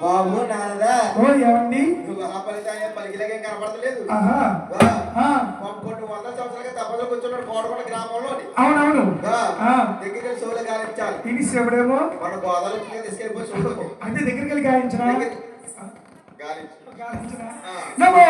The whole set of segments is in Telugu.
బాబు నారదా ఏమండి పలికిలాగే కనపడతలేదు. కొన్ని వందల సంవత్సరాలుగా తప్పలో కూర్చున్నాడు కోటకొండ గ్రామంలో. అవునవును దగ్గరికి సోలు గాలించాలి. ఇది శివుడేమో మన గోదావరి తీసుకెళ్ళిపోయి చూడకు అంటే దగ్గరికి వెళ్ళి గాయించిన నమో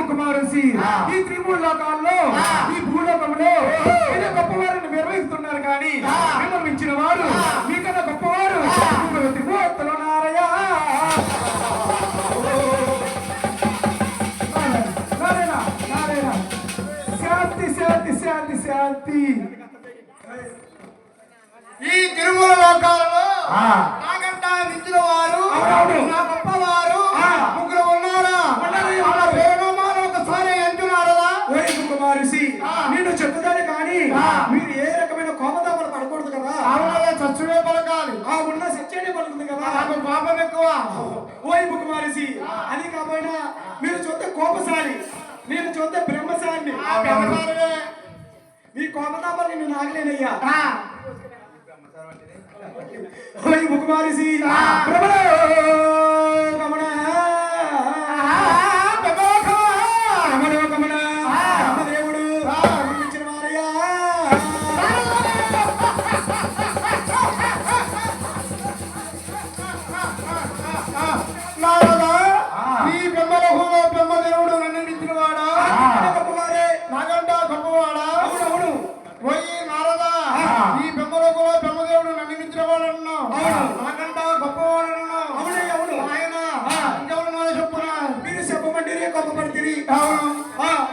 కుమారసి ఈ త్రిమూడు లోకాల్లో ఈ భూలోకంలో గొప్పవారిని నిర్వహిస్తున్నారు కానీ నిర్మించిన వారు మీకన్నా గొప్పవారు త్రిమూర్తులు నారయ్య. శాంతి శాంతి శాంతి శాంతి. ఈ తిరుమల లోకాలలో నాకంటా మించిన వారు నా గొప్పవారు ముగ్గురు ఉన్నారా? ఒకసారి ఎంచున్నారదా? కుమారసి నేను చెప్తాను కానీ మీరు ఏ రకమైన కోపదాపలు పడకూడదు కదా. అవునయ్యా చచ్చుడే పలకాలి. ఆ ఉన్న సత్యాన్ని పలుకుతుంది కదా. నాకు పాపం ఎక్కువ. ఓయ్ కుమారసి అది కాకపోయినా మీరు చూస్తే కోపశాలి, నేను చూస్తే బ్రహ్మశాలిని. మీ కోపదాపలు నేను నాగలేనయ్యా. ఓయ్ కుమారసి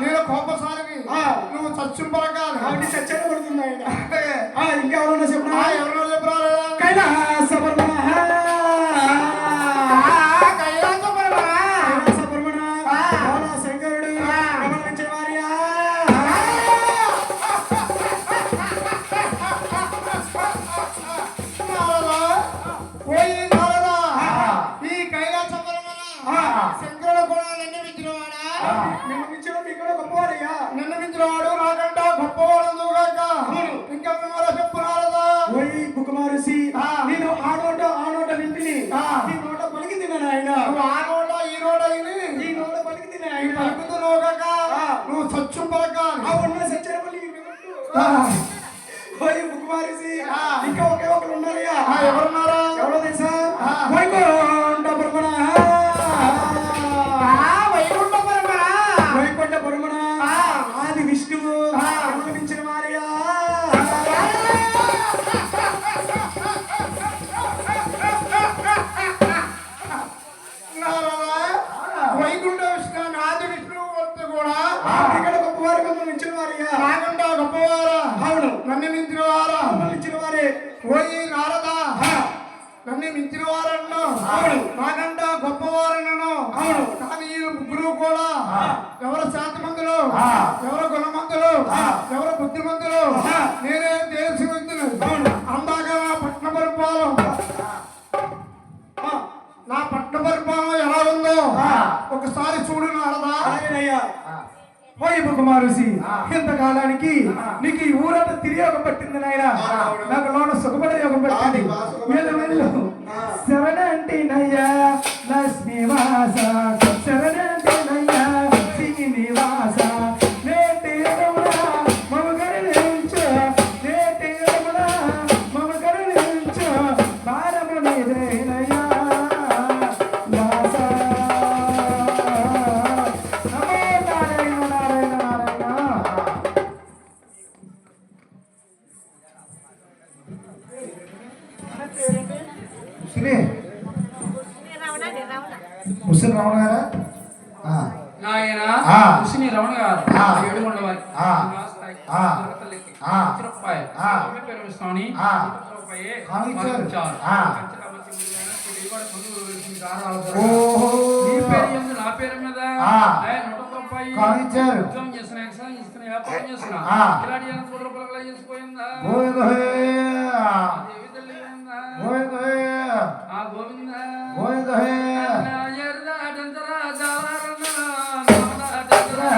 నేను కోపసారిని నువ్వు చచ్చు పలకాలి. ఆవిడ చచ్చని పడుతుంది ఆయన. ఇంకెవరన్నా చెప్పినా ఎవరో చెప్పారు శంకరుడు భార్య ఈ కైలాస శంకరుడు కూడా నిన్ను మించిన మీ కూడా గొప్పవారయ్యా. నిన్ను మించినవాడు నాకంట గొప్పవాడు. ఇంకా చెప్పున్నారదా? కుమారసి నేను ఆ నోట వింటిని ఈ నోట పలికి తిన్నాను ఆయన. ఆ నోట ఈ నోట ఈ నోట పలికి తిన్నా ఆయన. పలుకుతున్నావు కాక నువ్వు సచ్చు పలకాలి. ఆ ఉన్న సచ్చని పలికి కుమారసి ఇంకా ఒకే ఒకరు ఉన్నారయ్యా. ఎవరున్నారా? ఎవరో తెలుసా? వైకుంఠ పరమణ ఆది విష్ణువు మించిన వారయ్యా. వైకుంఠ విష్ణు ఆది విష్ణువు కూడా ఇక్కడ గొప్పవారు మించిన వారయ్యా. నాకంటా గొప్పవారా? అవును నన్ను మించిన వారా? మించిన వారే. పోయి నారదా నన్ను మించిన వారన్నా నాకంట గొప్పవారన్నాను. అవును కానీ ఈ ముగ్గురు కూడా ఎవరు శాంతిమంతులు, ఎవరు గుణమంతులు, ఎవరు బుద్ధిమంతులు నేనే తెలిసి వచ్చిన. అందాక నా పట్న పరిపాలన ఎలా ఉందో ఒకసారి చూడు నారదా. పోయి కుమారుసి ఇంతకాలానికి నీకు ఈ ఊరంతా తిరియోగం పట్టింది నాయన. నాకు లోన సుఖపడే యోగం పట్టింది. శరణంటి నయ్యా నా శ్రీనివాస, శరణంటి నయ్యా శ్రీనివాస. నేటి మమ కరుణించు, నేటి మమ కరుణించు, భారము నీదేనయ్యా ముసలి రమణ గారా? రమణ గారు ఓహో నీ పేరు ఏంది, నా పేరు మీద ఆ. 190 కానిచ్చారు. ఉద్యోగం చేస్తున్నా, ఎక్సైజ్ చేస్తున్నా, వ్యాపారం చేస్తున్నా. ఆ. ఇలాంటి ఏమైనా కుదురు పలకలా చేసిపోయిందా? గోవిందోయ్ దేవి తల్లి ఏందా? గోవిందోయ్ ఆ గోవిందా గోవిందోయ్ ఎర్రదంతరా జాలరన్న, నవదాదంతరా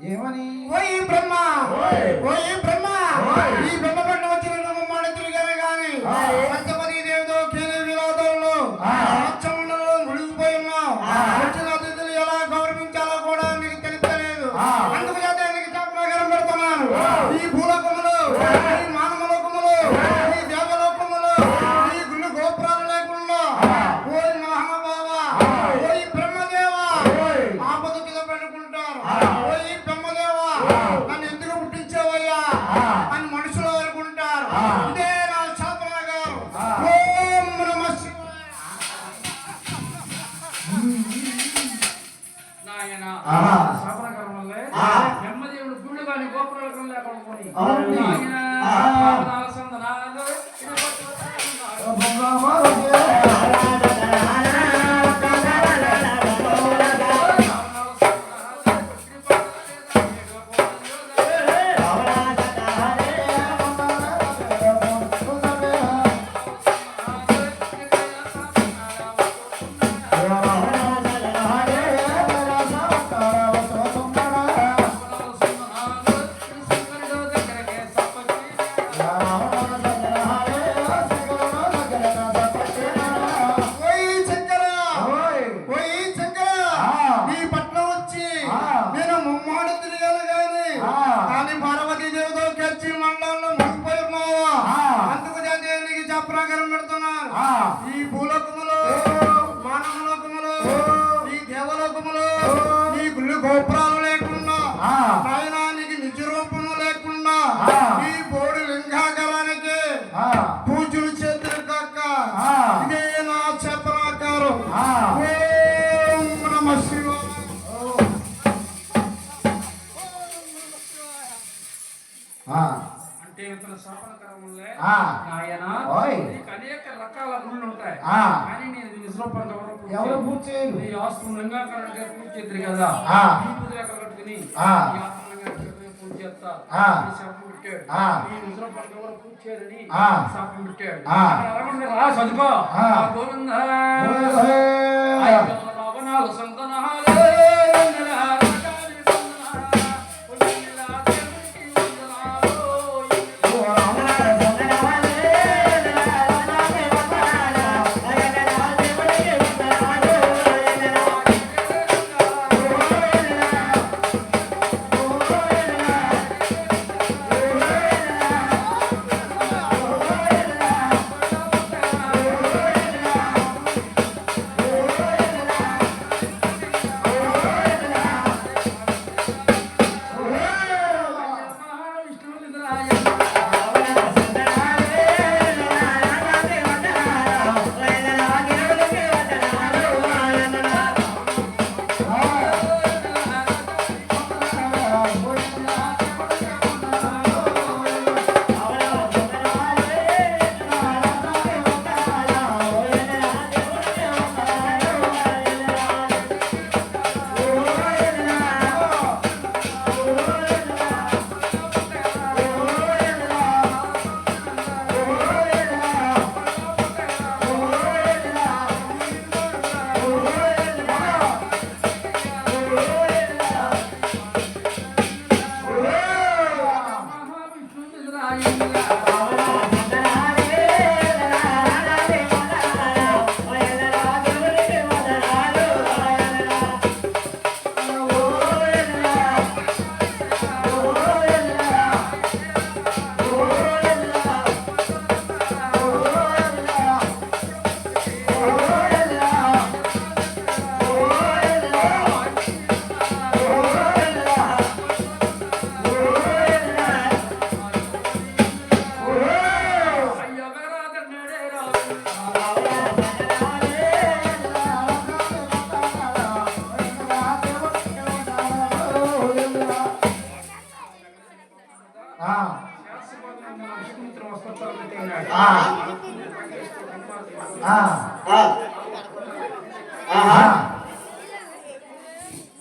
ఏమని ఓయ్ బ్రహ్మ ఓయ్ బ్రహ్మ ఈ బ్రహ్మ పట్ల వచ్చిన బ్రహ్మాండతులు కానీ పంచపతి దేవతో కేలి విలాదంలో రాచమండలంలో మునిగిపోయి ఉన్నావు. వచ్చిన అతిథులు ఎలా గౌరవించాలో కూడా నీకు తెలుస్తలేదు. అందుకు చేత నీకు ప్రకారం పెడుతున్నాను. ఈ భూలోకములు ఈ మానవలోకములు ఈ దేవలోకములు ఈ గుళ్ళు గోపురాలు లేకుండా ఓయ్ మహానుభావ ఓయ్ బ్రహ్మదేవ ఆపద కింద పెట్టుకుంటారు. ఓయ్ బ్రహ్మదేవా నన్ను ఎందుకు పుట్టించావయ్యా అని మనుషులు అనుకుంటారు. ఇదే నా శాపనగారు. ఓం నమః శివాయ. నాయన ఆహా. శాపనకరం వల్లే బ్రహ్మదేవుడు గుళ్ళు కానీ గోపురాలు లేకుండా పోయి అవును. నాయన ఆహా. పావనాల సందనాలు ఓయ్ శంకర ఓయ్ శంకర నీ పట్ల వచ్చి నేను ముమ్మాడు తిరిగాను కానీ పార్వతీ దేవతో కలిసి మండలంలో మునిగిపోయి ఉన్నావా. అందుకు చేత నీకు చెప్పరాకరం పెడుతున్నాను. ఈ భూలోకములో మానవలోకములో ఈ దేవలోకములో ఈ గుళ్ళు గోపురాలు లేకుండా ఆయనానికి నిజ రూపము లేకుండా ఈ బోడి లింగాకరానికి పూజలు చేతులు కాక ఇదే నా చెప్పరాకారం. ఓం నమః శివాయ. అంటే ఇతర శాపనకరం వల్లే ఆ. నాయన ఓయ్. నీకు అనేక రకాల గుళ్ళు ఉంటాయి. ఆ. కానీ నేను నిజరూపంగా ఎవరు పూజ చేయరు. నీ ఆస్తులు లింగాకరణకి పూజ చేద్దరు కదా ఆ. ఈ పూజ ఎక్కడ కట్టుకుని ఆ. ఈ ఆస్తులు లింగాకరణకి పూజ చేస్తా ఆ. ఈ శాపం పెట్టాడు. ఆ. ఈ నిజరూపంగా ఎవరు పూజ చేయరని ఆ. శాపం పెట్టాడు. ఆ. అరగండి రా చదువుకో. ఆ. ఆ గోవిందా గోవిందోయ్. అయ్యో రావణాలు సంతనాలు ఓ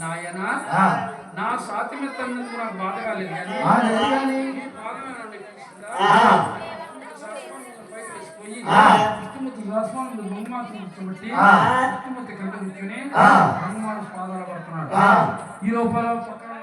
నాయన నా సాతిమెత్తం నాకు బాధ కాలేదు కానీ ఈ పాదమే నన్ను ఎక్కించిందా? పైకి వేసిపోయి విష్ణుమూర్తి శాస్త్రాన్ని బొమ్మాసం కూర్చోబెట్టి విష్ణుమూర్తి కింద కూర్చొని హనుమాను పాదాలు పడుతున్నాడు. ఈ లోపల పక్కన